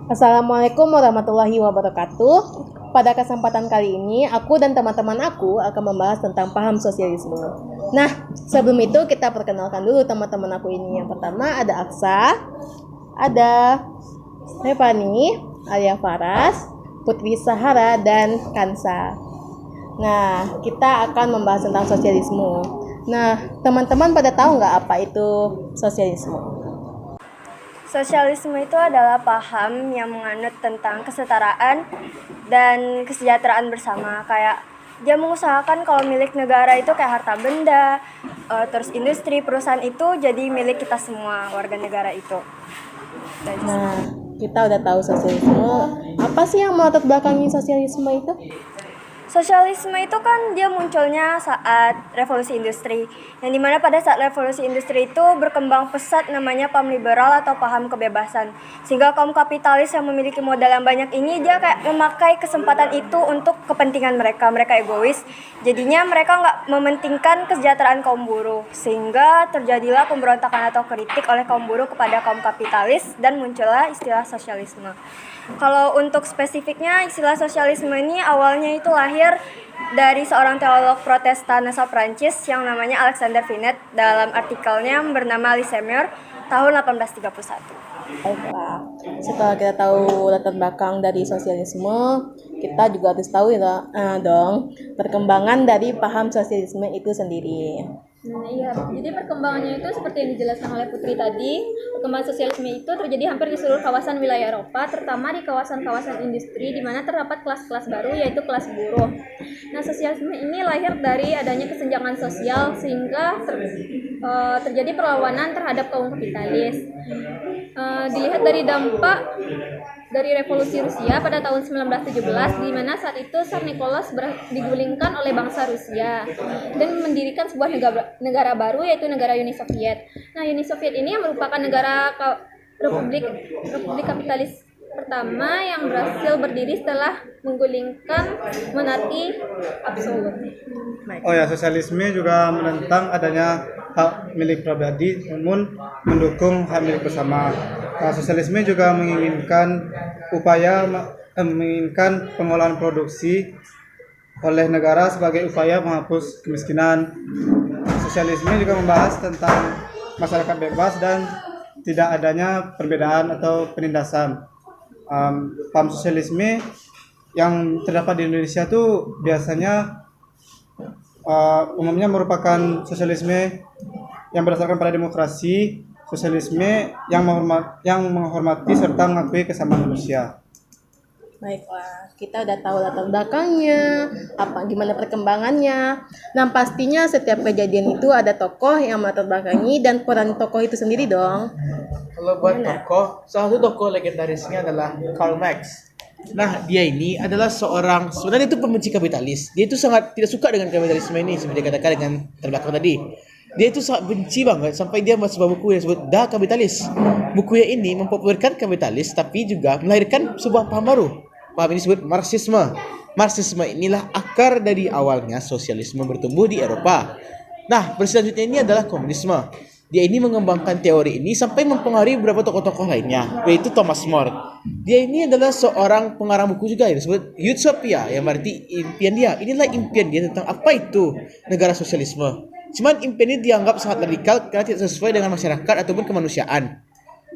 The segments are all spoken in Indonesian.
Assalamualaikum warahmatullahi wabarakatuh. Pada kesempatan kali ini, aku dan teman-teman aku akan membahas tentang paham sosialisme. Nah, sebelum itu kita perkenalkan dulu teman-teman aku ini. Yang pertama ada Aksa, ada Stefani, Alia Faras, Putri Sahara, dan Kansa. Nah, kita akan membahas tentang sosialisme. Nah, teman-teman pada tahu nggak apa itu sosialisme? Sosialisme itu adalah paham yang menganut tentang kesetaraan dan kesejahteraan bersama. Kayak dia mengusahakan kalau milik negara itu kayak harta benda, terus industri, perusahaan itu jadi milik kita semua, warga negara itu. Nah, kita udah tahu sosialisme. Apa sih yang melatar belakangi sosialisme itu? Sosialisme itu kan dia munculnya saat revolusi industri, yang dimana pada saat revolusi industri itu berkembang pesat namanya paham liberal atau paham kebebasan, sehingga kaum kapitalis yang memiliki modal yang banyak ini dia kayak memakai kesempatan itu untuk kepentingan mereka egois, jadinya mereka nggak mementingkan kesejahteraan kaum buruh, sehingga terjadilah pemberontakan atau kritik oleh kaum buruh kepada kaum kapitalis dan muncullah istilah sosialisme. Kalau untuk spesifiknya, istilah sosialisme ini awalnya itu lahir dari seorang teolog Protestan asal Prancis yang namanya Alexander Vinet dalam artikelnya bernama Lysemer tahun 1831. Baiklah, setelah kita tahu latar belakang dari sosialisme, kita juga harus tahu ya dong perkembangan dari paham sosialisme itu sendiri. Iya, jadi perkembangannya itu seperti yang dijelaskan oleh Putri tadi. Perkembangan sosialisme itu terjadi hampir di seluruh kawasan wilayah Eropa, terutama di kawasan-kawasan industri di mana terdapat kelas-kelas baru yaitu kelas buruh. Nah, sosialisme ini lahir dari adanya kesenjangan sosial sehingga terjadi perlawanan terhadap kaum kapitalis. Dilihat dari dampak dari revolusi Rusia pada tahun 1917 di mana saat itu Tsar Nicholas digulingkan oleh bangsa Rusia dan mendirikan sebuah negara baru yaitu negara Uni Soviet. Nah, Uni Soviet ini merupakan negara republik kapitalis pertama yang berhasil berdiri setelah menggulingkan monarki absolut. Oh ya, sosialisme juga menentang adanya hak milik pribadi namun mendukung hak milik bersama. Sosialisme juga menginginkan pengolahan produksi oleh negara sebagai upaya menghapus kemiskinan. Sosialisme juga membahas tentang masyarakat bebas dan tidak adanya perbedaan atau penindasan. Paham sosialisme yang terdapat di Indonesia tuh biasanya umumnya merupakan sosialisme yang berdasarkan pada demokrasi, sosialisme yang menghormati serta mengakui kesamaan manusia. Baiklah, kita udah tahu latar belakangnya, gimana perkembangannya. Nah, pastinya setiap kejadian itu ada tokoh yang melatar belakangi dan peran tokoh itu sendiri dong. Kalau buat tokoh, salah satu tokoh legendarisnya adalah Karl Marx. Nah, dia ini adalah sebenarnya itu pembenci kapitalis. Dia itu sangat tidak suka dengan kapitalisme ini, seperti dikatakan dengan terbelakang tadi. Dia itu sangat benci banget sampai dia membuat sebuah buku yang disebut Da Kapitalis. Bukunya ini mempopulerkan kapitalis tapi juga melahirkan sebuah paham baru. Paham ini disebut Marxisme. Marxisme inilah akar dari awalnya sosialisme bertumbuh di Eropa. Nah, berselanjutnya ini adalah komunisme. Dia ini mengembangkan teori ini sampai mempengaruhi beberapa tokoh-tokoh lainnya, yaitu Thomas More. Dia ini adalah seorang pengarang buku juga yang disebut Utopia, yang berarti impian dia. Inilah impian dia tentang apa itu negara sosialisme. Cuman impian ini dianggap sangat radikal karena tidak sesuai dengan masyarakat ataupun kemanusiaan.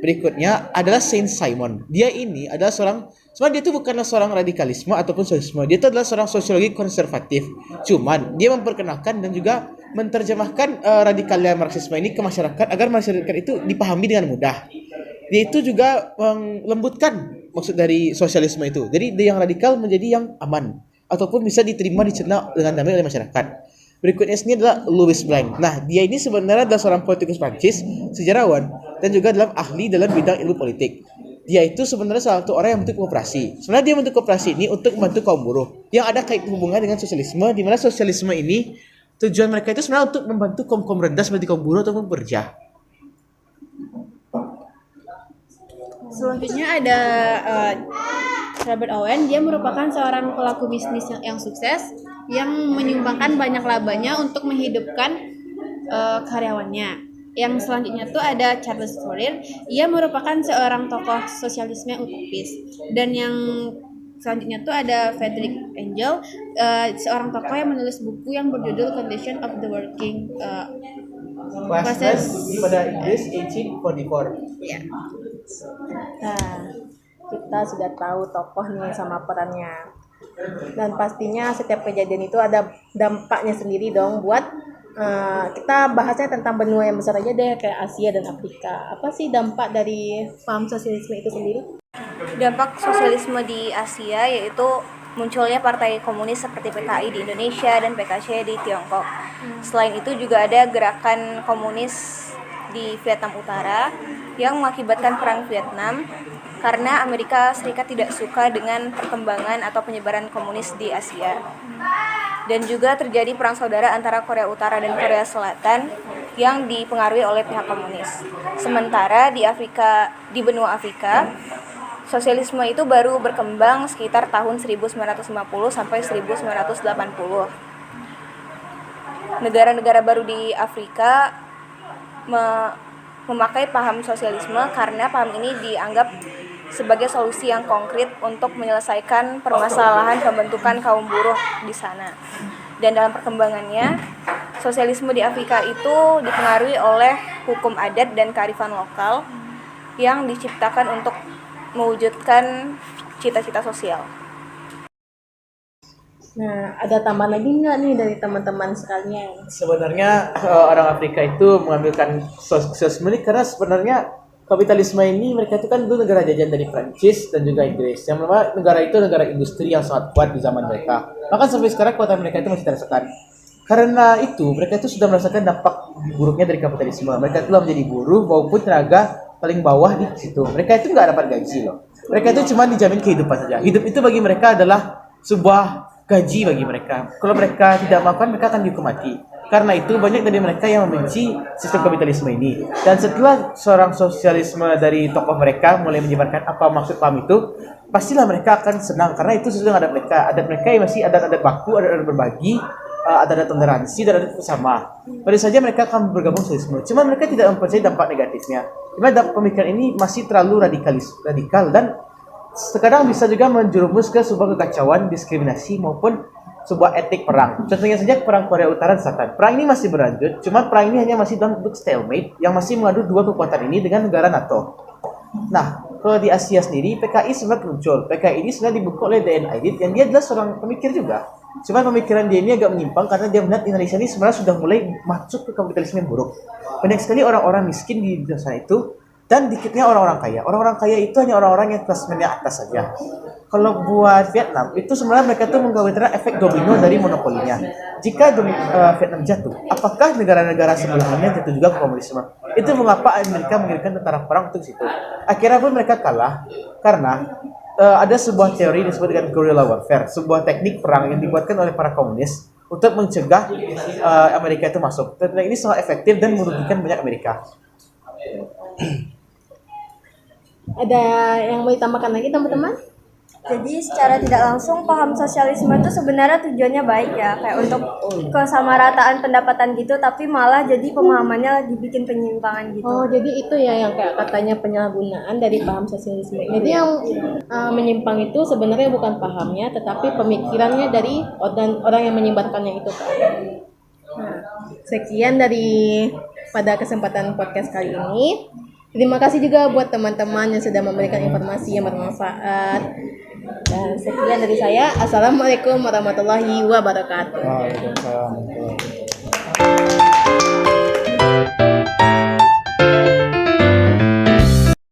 Berikutnya adalah Saint Simon. Dia ini adalah sebenarnya dia itu bukanlah seorang radikalisme ataupun sosialisme. Dia itu adalah seorang sosiologi konservatif. Cuman dia memperkenalkan dan juga menerjemahkan radikalnya Marxisme ini ke masyarakat agar masyarakat itu dipahami dengan mudah. Dia itu juga melembutkan maksud dari sosialisme itu. Jadi yang radikal menjadi yang aman ataupun bisa diterima dicerna dengan damai oleh masyarakat. Berikutnya ini adalah Louis Blanc. Nah, dia ini sebenarnya adalah seorang politikus Prancis, sejarawan, dan juga dalam ahli dalam bidang ilmu politik. Dia itu sebenarnya salah satu orang yang bentuk koperasi. Sebenarnya dia bentuk koperasi ini untuk membantu kaum buruh yang ada kait hubungan dengan sosialisme, di mana sosialisme ini tujuan mereka itu sebenarnya untuk membantu kaum rendah seperti kaum buruh ataupun pekerja. Selanjutnya ada Robert Owen. Dia merupakan seorang pelaku bisnis yang sukses yang menyumbangkan banyak labanya untuk menghidupkan karyawannya. Yang selanjutnya tuh ada Charles Fourier. Ia merupakan seorang tokoh sosialisme utopis. Dan yang selanjutnya tuh ada Friedrich Engels, seorang tokoh yang menulis buku yang berjudul Condition of the Working Classes di pada Inggris 1844. Ya. Nah, kita sudah tahu tokoh nih sama perannya. Dan pastinya setiap kejadian itu ada dampaknya sendiri dong buat kita bahasnya tentang benua yang besar aja deh, kayak Asia dan Afrika. Apa sih dampak dari paham sosialisme itu sendiri? Dampak sosialisme di Asia yaitu munculnya partai komunis seperti PKI di Indonesia dan PKC di Tiongkok. Selain itu juga ada gerakan komunis di Vietnam Utara yang mengakibatkan perang Vietnam karena Amerika Serikat tidak suka dengan perkembangan atau penyebaran komunis di Asia. Dan juga terjadi perang saudara antara Korea Utara dan Korea Selatan yang dipengaruhi oleh pihak komunis. Sementara di benua Afrika, sosialisme itu baru berkembang sekitar tahun 1950 sampai 1980. Negara-negara baru di Afrika memakai paham sosialisme karena paham ini dianggap sebagai solusi yang konkret untuk menyelesaikan permasalahan pembentukan kaum buruh di sana. Dan dalam perkembangannya, sosialisme di Afrika itu dipengaruhi oleh hukum adat dan kearifan lokal yang diciptakan untuk mewujudkan cita-cita sosial. Nah, ada tambahan lagi nggak nih dari teman-teman sekalian? Sebenarnya orang Afrika itu mengambilkan sosialisme ini karena sebenarnya kapitalisme ini mereka itu kan dulu negara jajahan dari Prancis dan juga Inggris. Yang memang negara itu negara industri yang sangat kuat di zaman mereka. Bahkan sampai sekarang kekuatan mereka itu masih tersekat. Karena itu mereka itu sudah merasakan dampak buruknya dari kapitalisme. Mereka itu menjadi buruh maupun tenaga paling bawah di situ. Mereka itu nggak dapat gaji loh. Mereka itu cuma dijamin kehidupan saja. Hidup itu bagi mereka adalah sebuah gaji bagi mereka. Kalau mereka tidak melakukan, mereka akan dihukum mati. Karena itu banyak dari mereka yang membenci sistem kapitalisme ini. Dan setelah seorang sosialisme dari tokoh mereka mulai menyebarkan apa maksud paham itu, pastilah mereka akan senang karena itu sesuai dengan adat mereka. Adat mereka yang masih adat-adat baku, adat-adat berbagi, adat-adat toleransi, dan adat bersama. Pada saja mereka akan bergabung sosialisme. Cuma mereka tidak mempercayai dampak negatifnya. Karena pemikiran ini masih terlalu radikal dan terkadang bisa juga menjerumus ke sebuah kekacauan, diskriminasi maupun sebuah etik perang. Contohnya saja perang Korea Utara dan Selatan. Perang ini masih berlanjut, cuma perang ini hanya masih dalam bentuk stalemate yang masih mengadu dua kekuatan ini dengan negara NATO. Nah, kalau di Asia sendiri, PKI sebenarnya muncul. PKI ini sebenarnya dibentuk oleh D.N. Aidit yang dia adalah seorang pemikir juga. Cuma pemikiran dia ini agak menyimpang karena dia melihat Indonesia ini sebenarnya sudah mulai masuk ke kapitalisme yang buruk. Banyak sekali orang-orang miskin di sana itu dan dikitnya orang-orang kaya. Orang-orang kaya itu hanya orang-orang yang kelas menengah atas saja. Kalau buat Vietnam, itu sebenarnya mereka tuh menggambarkan efek domino dari monopolinya. Jika Vietnam jatuh, apakah negara-negara sebelahnya jatuh juga ke komunisme? Itu mengapa Amerika mengirimkan tentara perang untuk situ. Akhirnya pun mereka kalah karena ada sebuah teori disebut dengan guerrilla warfare, sebuah teknik perang yang dibuatkan oleh para komunis untuk mencegah Amerika itu masuk. Teknik ini sangat efektif dan merugikan banyak Amerika. Ada yang mau ditambahkan lagi teman-teman? Jadi secara tidak langsung paham sosialisme itu sebenarnya tujuannya baik ya, kayak untuk kesamarataan pendapatan gitu, tapi malah jadi pemahamannya dibikin penyimpangan gitu. Oh, jadi itu ya yang kayak katanya penyalahgunaan dari paham sosialisme. Jadi yang menyimpang itu sebenarnya bukan pahamnya, tetapi pemikirannya dari orang yang menyebarkannya itu kan. Nah, sekian dari pada kesempatan podcast kali ini. Terima kasih juga buat teman-teman yang sudah memberikan informasi yang bermanfaat. Dan sekian dari saya. Assalamualaikum warahmatullahi wabarakatuh. Waalaikumsalam warahmatullahi wabarakatuh.